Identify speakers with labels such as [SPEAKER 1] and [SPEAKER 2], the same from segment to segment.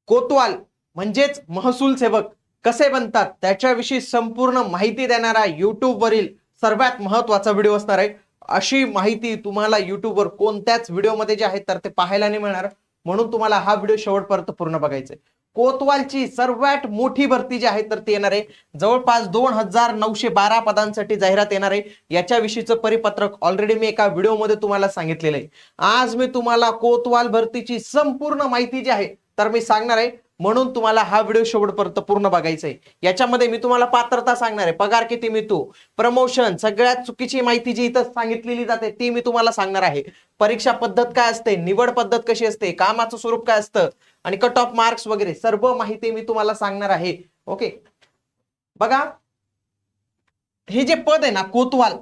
[SPEAKER 1] कोतवाल म्हणजेच महसूल सेवक कसे बनतात त्याच्याविषयी संपूर्ण माहिती देणारा YouTube वरील सर्वात महत्त्वाचा व्हिडिओ असणार आहे। अशी माहिती तुम्हाला YouTube वर कोणत्याच व्हिडिओमध्ये जे आहे तर ते पाहायला नाही मिळणार, म्हणून तुम्हाला हा व्हिडिओ शेवटपर्यंत पूर्ण बघायचा आहे। कोतवालची सर्वात मोठी भरती जी आहे तर ती येणार आहे, जवळपास 2912 पदांसाठी जाहिरात येणार आहे। याच्याविषयीचं परिपत्रक ऑलरेडी मी एका व्हिडिओमध्ये तुम्हाला सांगितलेलं आहे। आज मी तुम्हाला कोतवाल भरतीची संपूर्ण माहिती जी आहे तर मी सांगणार आहे, म्हणून तुम्हाला हा व्हिडिओ शेवटपर्यंत पूर्ण बघायचा आहे। याच्यामध्ये मी तुम्हाला पात्रता सांगणार आहे, पगार किती मिळतो, प्रमोशन, सगळ्यात चुकीची माहिती जी इथं सांगितलेली जाते ती मी तुम्हाला सांगणार आहे। परीक्षा पद्धत काय असते, निवड पद्धत कशी असते, कामाचं स्वरूप काय असतं आणि कट ऑफ मार्क्स वगैरे सर्व माहिती मी तुम्हाला सांगणार आहे। ओके, बघा हे जे पद आहे ना कोतवाल,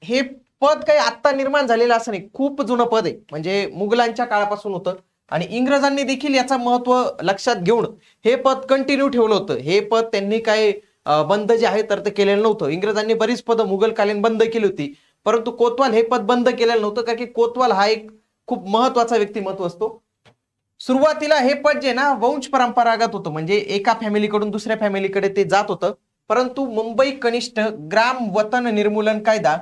[SPEAKER 1] हे पद काही आता निर्माण झालेलं असं नाही, खूप जुनं पद आहे। म्हणजे मुघलांच्या काळापासून होतं आणि इंग्रजांनी देखील याचा महत्व लक्षात घेऊन हे पद कंटिन्यू ठेवलं होतं। हे पद त्यांनी काय बंद जे आहे तर ते केलेलं नव्हतं। इंग्रजांनी बरीच पद मुघलकालीन बंद केली होती, परंतु कोतवाल हे पद बंद केलेलं नव्हतं, कारण की कोतवाल हा एक खूप महत्वाचा व्यक्तिमत्व असतो। सुरुवातीला हे पद जे ना वंश परंपरागत होतं, म्हणजे एका फॅमिलीकडून दुसऱ्या फॅमिलीकडे ते जात होतं। परंतु मुंबई कनिष्ठ ग्राम वतन निर्मूलन कायदा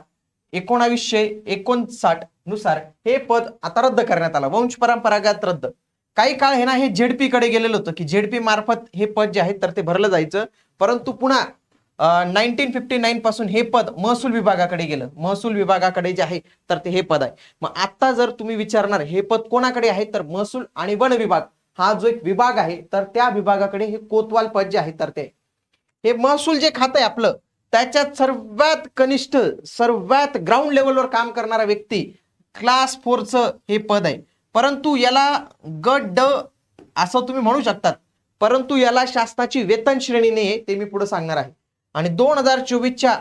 [SPEAKER 1] 1959 नुसार हे पद आता रद्द करण्यात आलं, वंश परंपरागत रद्द। काही काळ हे ना हे झेडपी कडे गेलेलं होतं, की झेडपी मार्फत हे पद जे आहे तर ते भरलं जायचं, परंतु पुन्हा 1959 पासून हे पद महसूल विभागाकडे गेलं। महसूल विभागाकडे जे आहे तर ते हे पद आहे। मग आता जर तुम्ही विचारणार हे पद कोणाकडे आहे, तर महसूल आणि वन विभाग हा जो एक विभाग आहे तर त्या विभागाकडे हे कोतवाल पद जे आहे तर ते हे महसूल जे खातं आहे आपलं, त्याच्यात सर्वात कनिष्ठ सर्वात ग्राउंड लेवलवर काम करणारा व्यक्ती क्लास 4चं हे पद आहे। परंतु याला गट ड असं तुम्ही म्हणू शकतात, परंतु याला शासनाची वेतन श्रेणी नाही, ते मी पुढे सांगणार आहे। आणि 2024च्या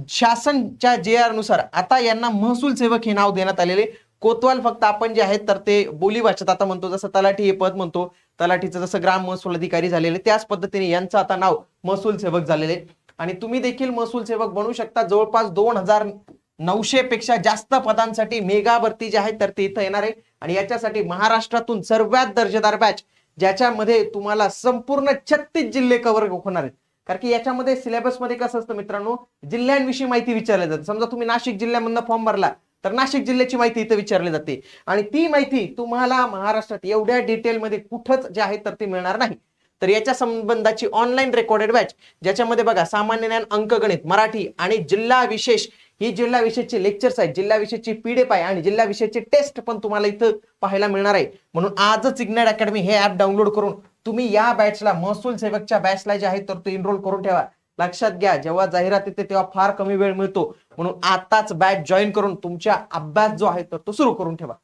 [SPEAKER 1] शासनच्या JR नुसार आता यांना महसूल सेवक हे नाव देण्यात आलेले। कोतवाल फक्त आपण जे आहेत तर ते बोली भाषेत आता म्हणतो, जसं तलाठी हे पद म्हणतो, तलाठीचं जसं ग्राम महसूल अधिकारी झालेले त्याच पद्धतीने यांचं आता नाव महसूल सेवक झालेले। आणि तुम्ही देखील महसूल सेवक बनू शकता। जवळपास 2900 पेक्षा जास्त पदांसाठी मेगा भरती जी आहे तर ते इथं येणार आहे। आणि याच्यासाठी महाराष्ट्रातून सर्वात दर्जेदार बॅच, ज्याच्यामध्ये तुम्हाला संपूर्ण 36 जिल्हे कव्हर होणार आहेत। कारण की याच्यामध्ये सिलेबस मध्ये कसं असतं मित्रांनो, जिल्ह्यांविषयी माहिती विचारली जाते। समजा तुम्ही नाशिक जिल्ह्यामधून फॉर्म भरला तर नाशिक जिल्ह्याची माहिती इथं विचारली जाते, आणि ती माहिती तुम्हाला महाराष्ट्रात एवढ्या डिटेलमध्ये कुठंच जे आहे तर ती मिळणार नाही। तर याच्या संबंधाची ऑनलाईन रेकॉर्डेड बॅच, ज्याच्यामध्ये बघा सामान्य ज्ञान, अंकगणित, मराठी आणि जिल्हा विशेष, ही जिल्हा विशेषचे लेक्चर्स आहेत, जिल्हा विशेषची PDF आहे आणि जिल्हा विशेषचे टेस्ट पण तुम्हाला इथं पाहायला मिळणार आहे। म्हणून आजच इग्नाइट अकॅडमी हे ऍप डाउनलोड करून तुम्ही या बॅचला, महसूल सेवकच्या बॅचला जे आहे तर ते एनरोल करून ठेवा। लक्षात घ्या, जेव्हा जाहिरात येते तेव्हा फार कमी वेळ मिळतो, म्हणून आताच बॅच जॉईन करून तुमचा अभ्यास जो आहे तर तो सुरू करून ठेवा।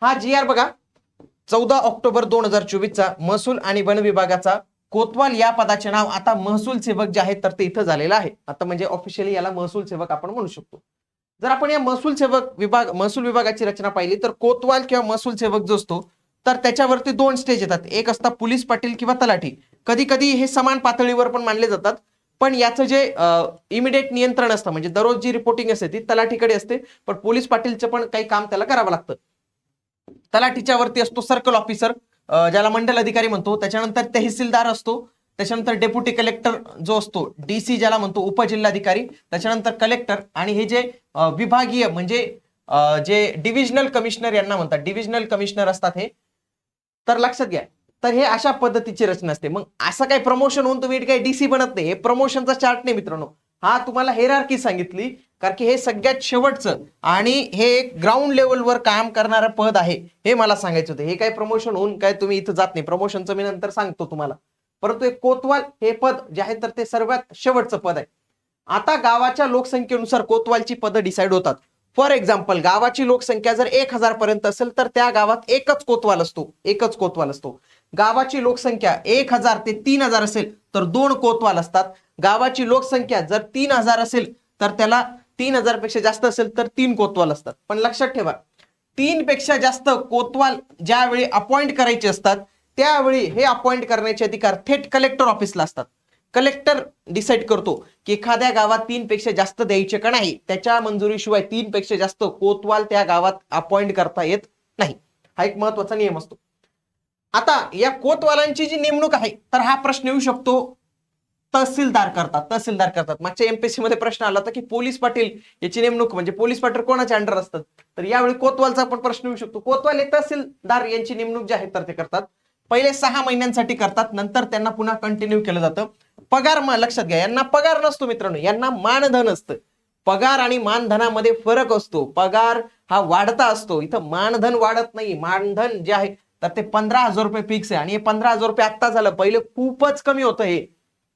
[SPEAKER 1] हा JR बघा, 14 ऑक्टोबर 2024चा महसूल आणि वन विभागाचा कोतवाल या पदाचे नाव आता महसूल सेवक जे आहे तर ते इथं झालेलं आहे। आता म्हणजे ऑफिशियली याला महसूल सेवक आपण म्हणू शकतो। जर आपण या महसूल सेवक विभाग, महसूल विभागाची रचना पाहिली तर कोतवाल किंवा महसूल सेवक जो असतो तर त्याच्यावरती 2 स्टेज येतात, एक असता पोलीस पाटील किंवा तलाठी। कधी कधी हे समान पातळीवर पण मानले जातात, पण याचं जे इमिडिएट नियंत्रण असतं, म्हणजे दररोज जी रिपोर्टिंग असते ती तलाठीकडे असते, पण पोलीस पाटीलचं पण काही काम त्याला करावं लागतं। तलाठीच्या वरती असतो सर्कल ऑफिसर, ज्याला मंडल अधिकारी म्हणतो, त्याच्यानंतर तहसीलदार असतो, त्याच्यानंतर डेप्युटी कलेक्टर जो असतो, DC ज्याला म्हणतो उपजिल्हाधिकारी, त्याच्यानंतर कलेक्टर, आणि हे जे विभागीय म्हणजे जे डिव्हिजनल कमिशनर यांना म्हणतात, डिव्हिजनल कमिशनर असतात हे। तर लक्षात घ्या, तर हे अशा पद्धतीची रचना असते। मग असं काही प्रमोशन होऊन तुम्ही काही DC बनत नाही, हे प्रमोशनचा चार्ट नाही मित्रांनो, हा तुम्हाला हेरार्की सांगितली, कारण की हे सगळ्यात शेवटचं आणि हे एक ग्राउंड लेवलवर काम करणारं पद आहे, हे मला सांगायचं होतं। हे काही प्रमोशन होऊन काय तुम्ही इथं जात नाही, प्रमोशनचं मी नंतर सांगतो तुम्हाला। परंतु एक कोतवाल हे पद जे आहे तर ते सर्वात शेवटचं पद आहे। आता गावाच्या लोकसंख्येनुसार कोतवालची पदं डिसाईड होतात। फॉर एक्झाम्पल, गावाची लोकसंख्या जर 1000 पर्यंत असेल तर त्या गावात एकच कोतवाल असतो, एकच कोतवाल असतो। गावाची लोकसंख्या 1000 ते 3000 असेल तर 2 कोतवाल असतात। गावाची लोकसंख्या जर 3000 असेल तर त्याला 3000 पेक्षा जास्त असेल तर 3 कोतवाल असतात। पण लक्षात ठेवा, 3 पेक्षा जास्त कोतवाल ज्यावेळी अपॉइंट करायचे असतात त्यावेळी हे अपॉइंट करण्याचे अधिकार थेट कलेक्टर ऑफिसला असतात। कलेक्टर डिसाईड करतो की एखाद्या गावात 3 पेक्षा जास्त द्यायचे का नाही, त्याच्या मंजुरीशिवाय 3 पेक्षा जास्त कोतवाल त्या गावात अपॉइंट करता येत नाही। हा एक महत्वाचा नियम असतो। आता या कोतवालांची जी नेमणूक आहे तर हा प्रश्न येऊ शकतो तहसीलदार करतात. मागच्या एमपीएससी मध्ये प्रश्न आला होता की पोलीस पाटील याची नेमणूक म्हणजे पोलीस पाटील कोणाच्या अंडर असतात, तर यावेळी कोतवालचा पण प्रश्न येऊ शकतो. कोतवाल हे तहसीलदार यांची नेमणूक जी आहे तर ते करतात. पहिले 6 महिन्यांसाठी करतात, नंतर त्यांना पुन्हा कंटिन्यू केलं जातं. पगार लक्षात घ्या, यांना पगार नसतो मित्रांनो, यांना मानधन असतं. पगार आणि मानधनामध्ये फरक असतो. पगार हा वाढता असतो, इथं मानधन वाढत नाही. मानधन जे आहे तर ते 15,000 रुपये फिक्स आहे आणि हे 15,000 रुपये आत्ता झालं, पहिले खूपच कमी होतं हे,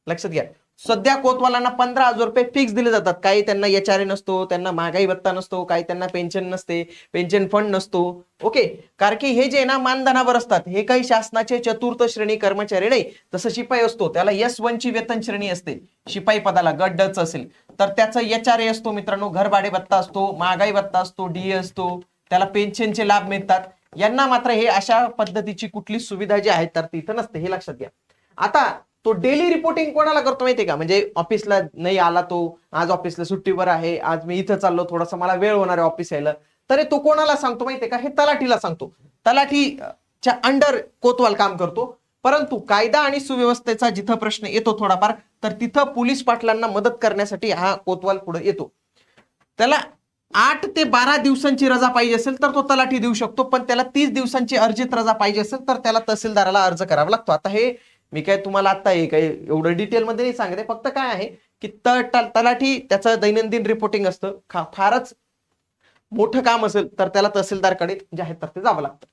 [SPEAKER 1] लक्षात घ्या. सध्या कोतवालांना 15,000 रुपये फिक्स दिले जातात. काही त्यांना एचआरए नसतो, त्यांना महागाई भत्ता नसतो, काही त्यांना पेन्शन नसते, पेन्शन फंड नसतो. ओके, कारण की हे जे ना मानधनावर असतात, हे काही शासनाचे चतुर्थ श्रेणी कर्मचारी नाही. जसं शिपाई असतो त्याला S1 ची वेतन श्रेणी असते, शिपाई पदाला गट ड असेल तर त्याचा एचआरए असतो मित्रांनो, घरभाडे भत्ता असतो, महागाई भत्ता असतो, डीए असतो, त्याला पेन्शनचे लाभ मिळतात. यांना मात्र हे अशा पद्धतीची कुठली सुविधा जी आहे तर ती इथं नसते, हे लक्षात घ्या. आता तो डेली रिपोर्टिंग कोणाला करतो माहितीये का, म्हणजे ऑफिसला नाही आला तो, आज ऑफिसला सुट्टीवर आहे, आज मी इथं चाललो, थोडासा मला वेळ होणार आहे ऑफिस यायला, तर तो कोणाला सांगतो माहितीये का, हे तलाठीला सांगतो. तलाठीच्या अंडर कोतवाल काम करतो. परंतु कायदा आणि सुव्यवस्थेचा जिथं प्रश्न येतो थोडाफार, तर तिथं पोलीस पाटलांना मदत करण्यासाठी हा कोतवाल पुढे येतो. त्याला 8 ते 12 दिवसांची रजा पाहिजे असेल तर तो तलाठी देऊ शकतो, पण त्याला 30 दिवसांची अर्जित रजा पाहिजे असेल तर त्याला तहसीलदाराला अर्ज करावा लागतो. आता हे मी काय तुम्हाला आता हे काही एवढं डिटेलमध्ये नाही सांगते, फक्त काय आहे की तलाठी त्याचं दैनंदिन रिपोर्टिंग असतं. फारच मोठं काम असेल तर त्याला तहसीलदारकडे जे आहे तर ते जावं लागतं.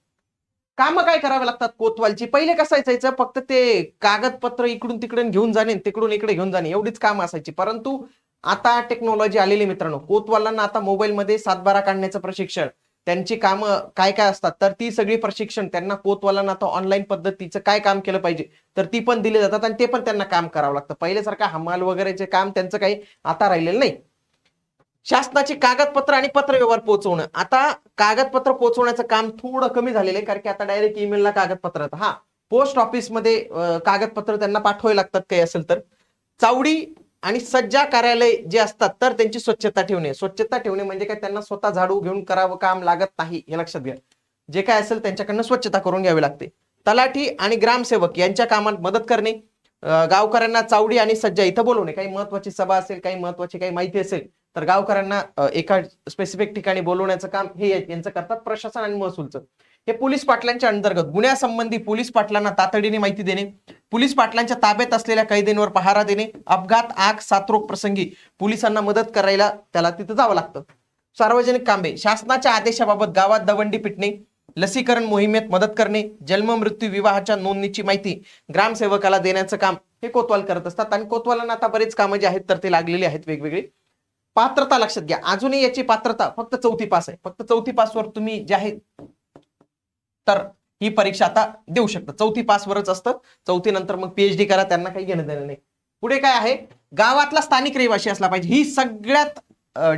[SPEAKER 1] कामं काय करावे लागतात कोतवालची, पहिले कसं असायचं, फक्त ते कागदपत्र इकडून तिकडे घेऊन जाणे, तिकडून इकडे घेऊन जाणे, एवढीच काम असायची. परंतु आता टेक्नॉलॉजी आलेली मित्रांनो, कोतवालांना आता मोबाईलमध्ये 7/12 काढण्याचं प्रशिक्षण, त्यांची कामं काय काय असतात तर ती सगळी प्रशिक्षण त्यांना कोतवालांना आता ऑनलाईन पद्धतीचं काय काम केलं पाहिजे तर ती पण दिली जातात आणि ते पण त्यांना काम करावं लागतं. पहिल्यासारखं हमाल वगैरेचे काम त्यांचं काही आता राहिलेलं नाही. शासनाची कागदपत्र आणि पत्र व्यवहार पोहोचवणं, आता कागदपत्र पोहोचवण्याचं काम थोडं कमी झालेलं आहे, कारण की आता डायरेक्ट ईमेलला कागदपत्र येतात. हा, पोस्ट ऑफिसमध्ये कागदपत्र त्यांना पाठवावे लागतात काही असेल तर. चावडी आणि सज्जा कार्यालय जे असतात तर त्यांची स्वच्छता ठेवणे म्हणजे काय, त्यांना स्वतः झाडू घेऊन करावं काम लागत नाही, हे लक्षात घ्या. जे काय असेल त्यांच्याकडनं स्वच्छता करून घ्यावी लागते. तलाठी आणि ग्रामसेवक यांच्या कामात मदत करणे, गावकऱ्यांना चावडी आणि सज्जा इथं बोलवणे, काही महत्वाची सभा असेल, काही महत्वाची काही माहिती असेल तर गावकऱ्यांना एका स्पेसिफिक ठिकाणी बोलवण्याचं काम हे यांचं करतात. प्रशासन आणि महसूलचं हे पोलीस पाटलांच्या अंतर्गत. गुन्ह्यासंबंधी पोलीस पाटलांना तातडीने माहिती देणे, पोलीस पाटलांच्या ताब्यात असलेल्या कैदींवर पहारा देणे, अपघात आग साथरोग प्रसंगी पोलिसांना मदत करायला त्याला तिथं जावं लागतं. सार्वजनिक कामे, शासनाच्या आदेशाबाबत गावात दवंडी पिटणे, लसीकरण मोहिमेत मदत करणे, जन्म मृत्यू विवाहाच्या नोंदणीची माहिती ग्रामसेवकाला देण्याचं काम हे कोतवाल करत असतात. आणि कोतवालांना आता बरेच कामं जे आहेत तर ते लागलेली आहेत वेगवेगळी. पात्रता लक्षात घ्या, अजूनही याची पात्रता फक्त 4थी पास आहे. फक्त 4थी पासवर तुम्ही जे आहे तर ही परीक्षा आता देऊ शकता. 4थी पासवरच असतं. 4थी नंतर मग पीएचडी करा, त्यांना काही घेणं देणं नाही. पुढे काय आहे, गावातला स्थानिक रहिवासी असला पाहिजे. ही सगळ्यात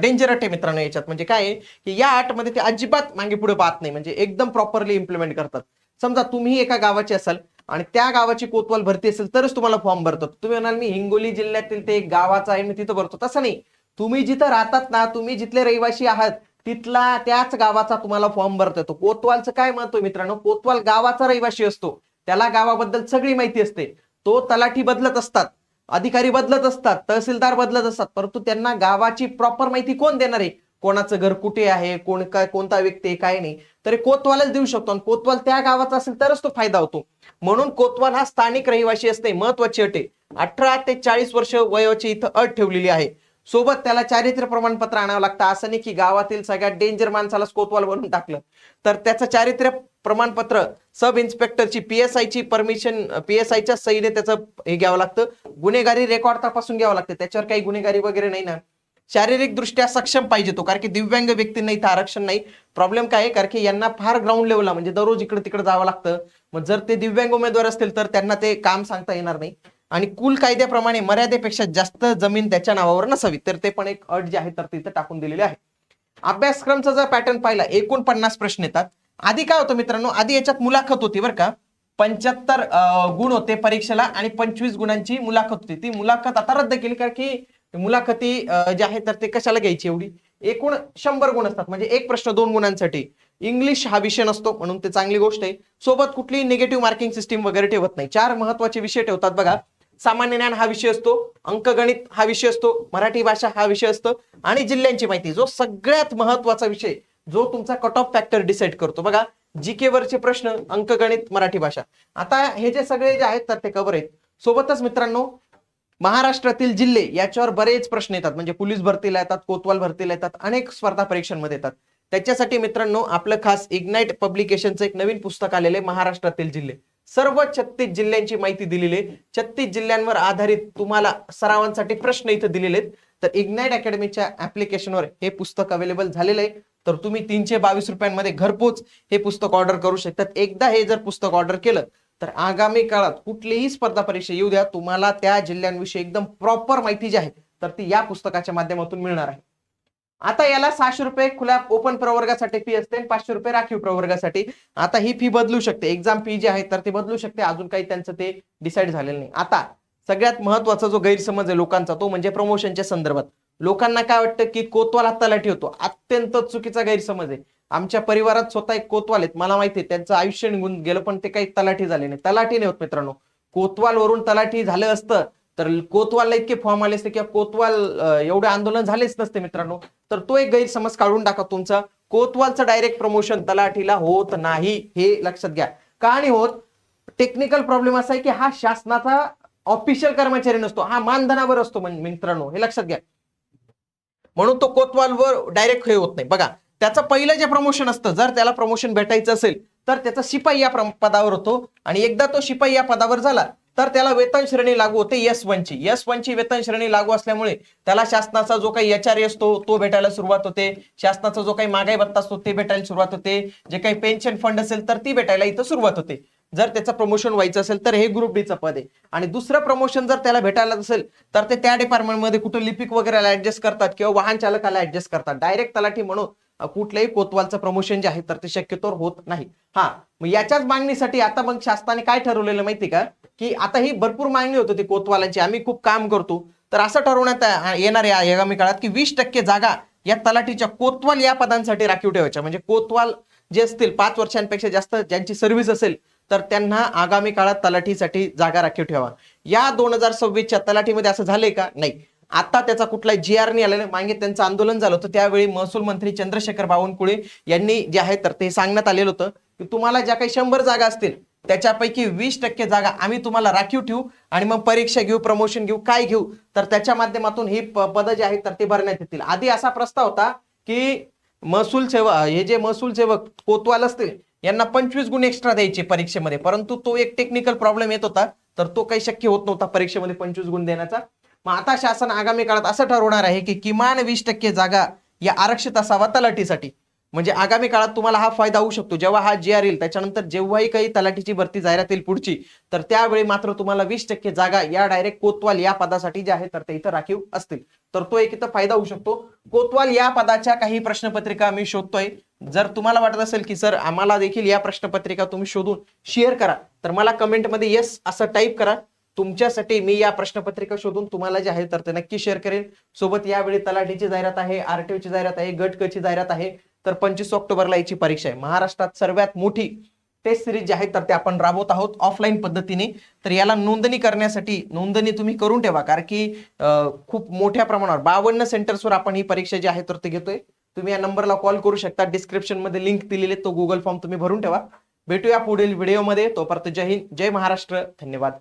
[SPEAKER 1] डेंजर अट आहे मित्रांनो याच्यात. म्हणजे काय आहे की या अटमध्ये ते अजिबात मागे पुढे पाहत नाही, म्हणजे एकदम प्रॉपरली इम्प्लिमेंट करतात. समजा तुम्ही एका गावाचे असाल आणि त्या गावाची कोतवाल भरती असेल तरच तुम्हाला फॉर्म भरतात. तुम्ही म्हणाल मी हिंगोली जिल्ह्यातील ते एक गावाचा आहे मी तिथं भरतो, तसं नाही. तुम्ही जिथं राहतात ना, तुम्ही जिथले रहिवासी आहात तिथला त्याच गावाचा तुम्हाला फॉर्म भरता येतो. कोतवालचं काय महत्व मित्रांनो, कोतवाल गावाचा रहिवासी असतो, त्याला गावाबद्दल सगळी माहिती असते. तो तलाठी बदलत असतात, अधिकारी बदलत असतात, तहसीलदार बदलत असतात, परंतु त्यांना गावाची प्रॉपर माहिती कोण देणार आहे, कोणाचं घर कुठे आहे, कोण काय, कोणता व्यक्ती आहे, काय नाही, तर कोतवालच देऊ शकतो. आणि कोतवाल त्या गावाचा असेल तरच तो फायदा होतो. म्हणून कोतवाल हा स्थानिक रहिवासी असते. महत्वाची अट आहे, 18 ते 40 वर्ष वयाची इथं अट ठेवलेली आहे. सोबत त्याला चारित्र्य प्रमाणपत्र आणावं लागतं. असं नाही की गावातील सगळ्यात डेंजर माणसालाच कोतवाल बनवून टाकलं, तर त्याचं चारित्र्य प्रमाणपत्र सब इन्स्पेक्टरची पीएसआयची परमिशन, पीएसआयच्या सहीने त्याचं हे घ्यावं लागतं. गुन्हेगारी रेकॉर्ड तपासून घ्यावं लागतं, त्याच्यावर काही गुन्हेगारी वगैरे नाही ना. शारीरिक दृष्ट्या सक्षम पाहिजे तो, कारण की दिव्यांग व्यक्तींना इथं आरक्षण नाही. प्रॉब्लेम काय आहे, कारण की यांना फार ग्राउंड लेवलला म्हणजे दररोज इकडे तिकडे जावं लागतं. मग जर ते दिव्यांग उमेदवार असतील तर त्यांना ते काम सांगता येणार नाही. आणि कुल कायद्याप्रमाणे मर्यादेपेक्षा जास्त जमीन त्याच्या नावावर नसावी, तर ते पण एक अट जी आहे तर तिथं टाकून दिलेली आहे. अभ्यासक्रमचा जर पॅटर्न पाहिला, 49 प्रश्न येतात. आधी काय होतं मित्रांनो, आधी याच्यात मुलाखत होती बरं का, 75 गुण होते परीक्षेला आणि 25 गुणांची मुलाखत होती. ती मुलाखत आता रद्द केली, कारण की मुलाखती जे आहे तर ते कशाला घ्यायची एवढी. एकूण 100 गुण असतात, म्हणजे एक प्रश्न 2 गुणांसाठी. इंग्लिश हा विषय नसतो म्हणून ते चांगली गोष्ट आहे. सोबत कुठलीही निगेटिव्ह मार्किंग सिस्टीम वगैरे ठेवत नाही. 4 महत्वाचे विषय ठेवतात बघा. सामान्य ज्ञान हा विषय असतो, अंकगणित हा विषय असतो, मराठी भाषा हा विषय असतो आणि जिल्ह्यांची माहिती, जो सगळ्यात महत्वाचा विषय, जो तुमचा कट ऑफ फॅक्टर डिसाईड करतो बघा. जीके वरचे प्रश्न, अंकगणित, मराठी भाषा. आता हे जे सगळे जे आहेत तर ते कव्हर आहेत. सोबतच मित्रांनो, महाराष्ट्रातील जिल्हे याच्यावर बरेच प्रश्न येतात. म्हणजे पोलीस भरतीला येतात, कोतवाल भरतीला येतात, अनेक स्पर्धा परीक्षांमध्ये येतात. त्याच्यासाठी मित्रांनो आपलं खास इग्नाइट पब्लिकेशनचं एक नवीन पुस्तक आलेलं आहे, महाराष्ट्रातील जिल्हे. सर्व 36 जिल्ह्यांची माहिती दिलेली आहे. 36 जिल्ह्यांवर आधारित तुम्हाला सरावांसाठी प्रश्न इथं दिलेले आहेत. तर इग्नाइट अकॅडमीच्या ऍप्लिकेशनवर हे पुस्तक अवेलेबल झालेलं आहे. तर तुम्ही 322 रुपयांमध्ये घरपोच हे पुस्तक ऑर्डर करू शकतात. एकदा हे जर पुस्तक ऑर्डर केलं तर आगामी काळात कुठलीही स्पर्धा परीक्षा येऊ द्या, तुम्हाला त्या जिल्ह्यांविषयी एकदम प्रॉपर माहिती जी आहे तर ती या पुस्तकाच्या माध्यमातून मिळणार आहे. आता याला 600 रुपये खुल्या ओपन प्रवर्गासाठी फी असते आणि 500 रुपये राखीव प्रवर्गासाठी. आता ही फी बदलू शकते, एक्झाम फी जी आहे तर ते बदलू शकते. अजून काही त्यांचं ते डिसाईड झालेलं नाही. आता सगळ्यात महत्वाचा जो गैरसमज आहे लोकांचा, तो म्हणजे प्रमोशनच्या संदर्भात. लोकांना काय वाटतं की कोतवाल हा तलाठी होतो. अत्यंत चुकीचा गैरसमज आहे. आमच्या परिवारात स्वतः एक कोतवाल आहेत, मला माहिती आहे त्यांचं आयुष्य निघून गेलं, पण ते काही तलाठी झाले नाही. तलाठी नाही होत मित्रांनो. कोतवाल वरून तलाठी झालं असतं तर कोतवालला इतके फॉर्म आले असते किंवा कोतवाल एवढे आंदोलन झालेच नसते मित्रांनो. तर तो एक गैरसमज काढून टाका तुमचा. कोतवालचं डायरेक्ट प्रमोशन तलाठीला होत नाही, हे लक्षात घ्या. का नाही होत? टेक्निकल प्रॉब्लेम असा आहे की हा शासनाचा ऑफिशियल कर्मचारी नसतो, हा मानधनावर असतो मित्रांनो, हे लक्षात घ्या. म्हणून तो कोतवालवर डायरेक्ट हे होत नाही. बघा, त्याचं पहिलं जे प्रमोशन असतं, जर त्याला प्रमोशन भेटायचं असेल तर त्याचा शिपाई या पदावर होतो आणि एकदा तो शिपाई या पदावर झाला तर त्याला वेतन श्रेणी लागू होते S1 ची. S1 ची वेतन श्रेणी लागू असल्यामुळे त्याला शासनाचा जो काही HRA असतो तो भेटायला सुरुवात होते. शासनाचा जो काही महागाई भत्ता असतो ते भेटायला सुरुवात होते. जे काही पेन्शन फंड असेल तर ती भेटायला इथं सुरुवात होते. जर त्याचं प्रमोशन व्हायचं असेल तर हे ग्रुप डी चं पद आहे. आणि दुसरं प्रमोशन जर त्याला भेटायला असेल तर ते त्या डिपार्टमेंटमध्ये कुठं लिपिक वगैरेला ऍडजस्ट करतात किंवा वाहन चालकाला ऍडजस्ट करतात. डायरेक्ट तलाठी म्हणून कुठल्याही कोतवालचं प्रमोशन जे आहे तर ते शक्यतोवर होत नाही. हा, मग याच्याच मागणीसाठी आता मग शासनाने काय ठरवलेलं माहिती का, की आता ही भरपूर मागणी होत होती कोतवालांची, आम्ही खूप काम करतो. तर असं ठरवण्यात येणार आहे आगामी काळात की 20% जागा या तलाठीच्या कोतवाल या पदांसाठी राखीव ठेवायच्या. म्हणजे कोतवाल जे असतील 5 वर्षांपेक्षा जास्त ज्यांची सर्व्हिस असेल तर त्यांना आगामी काळात तलाठीसाठी जागा राखीव ठेवा. या 2026च्या तलाठीमध्ये असं झालंय का? नाही. आता त्याचा कुठलाही GR नाही आलेला. मागे त्यांचं आंदोलन झालं होतं, त्यावेळी महसूल मंत्री चंद्रशेखर बावनकुळे यांनी जे आहे तर ते सांगण्यात आलेलं होतं की तुम्हाला ज्या काही 100 जागा असतील त्याच्यापैकी 20% जागा आम्ही तुम्हाला राखीव ठेवू आणि मग परीक्षा घेऊ, प्रमोशन घेऊ, काय घेऊ, तर त्याच्या माध्यमातून ही पदं जे आहेत तर ते भरण्यात येतील. आधी असा प्रस्ताव होता की महसूल सेवक, हे जे महसूल सेवक कोतवाल असतील यांना 25 गुण एक्स्ट्रा द्यायचे परीक्षेमध्ये, परंतु तो एक टेक्निकल प्रॉब्लेम येत होता तर तो काही शक्य होत नव्हता परीक्षेमध्ये 25 गुण देण्याचा. मग आता शासन आगामी काळात असं ठरवणार आहे की किमान 20% जागा या आरक्षित असावा तलाठीसाठी. म्हणजे आगामी काळात तुम्हाला हा फायदा होऊ शकतो. जेव्हा हा GR येईल त्याच्यानंतर जेव्हाही काही तलाठीची भरती जाहिरात येईल पुढची, तर त्यावेळी मात्र तुम्हाला 20% जागा या डायरेक्ट कोतवाल या पदासाठी जे आहे तर ते इथं राखीव असतील. तर तो एक इथं फायदा होऊ शकतो. कोतवाल या पदाच्या काही प्रश्नपत्रिका मी शोधतोय. जर तुम्हाला वाटत असेल की सर आम्हाला देखील या प्रश्नपत्रिका तुम्ही शोधून शेअर करा, तर मला कमेंटमध्ये येस असं टाईप करा. तुमच्यासाठी मी या प्रश्नपत्रिका शोधून तुम्हाला जे आहे तर ते नक्की शेअर करेन. सोबत यावेळी तलाठीची जाहिरात आहे, RTO ची जाहिरात आहे, गट क ची जाहिरात आहे. तर 25 ऑक्टोबरला याची परीक्षा आहे. महाराष्ट्रात सर्वात मोठी टेस्ट सिरीज जी आहे तर ते आपण राबवत आहोत ऑफलाईन पद्धतीने. तर याला नोंदणी करण्यासाठी नोंदणी तुम्ही करून ठेवा, कारण की खूप मोठ्या प्रमाणावर 52 सेंटर्सवर आपण ही परीक्षा जी आहे तर ते घेतोय. तुम्ही या नंबरला कॉल करू शकता. डिस्क्रिप्शन मध्ये लिंक दिलेली आहे, तो गुगल फॉर्म तुम्ही भरून ठेवा. भेटूया पुढील व्हिडिओमध्ये. तोपर्यंत जय हिंद, जय महाराष्ट्र, धन्यवाद.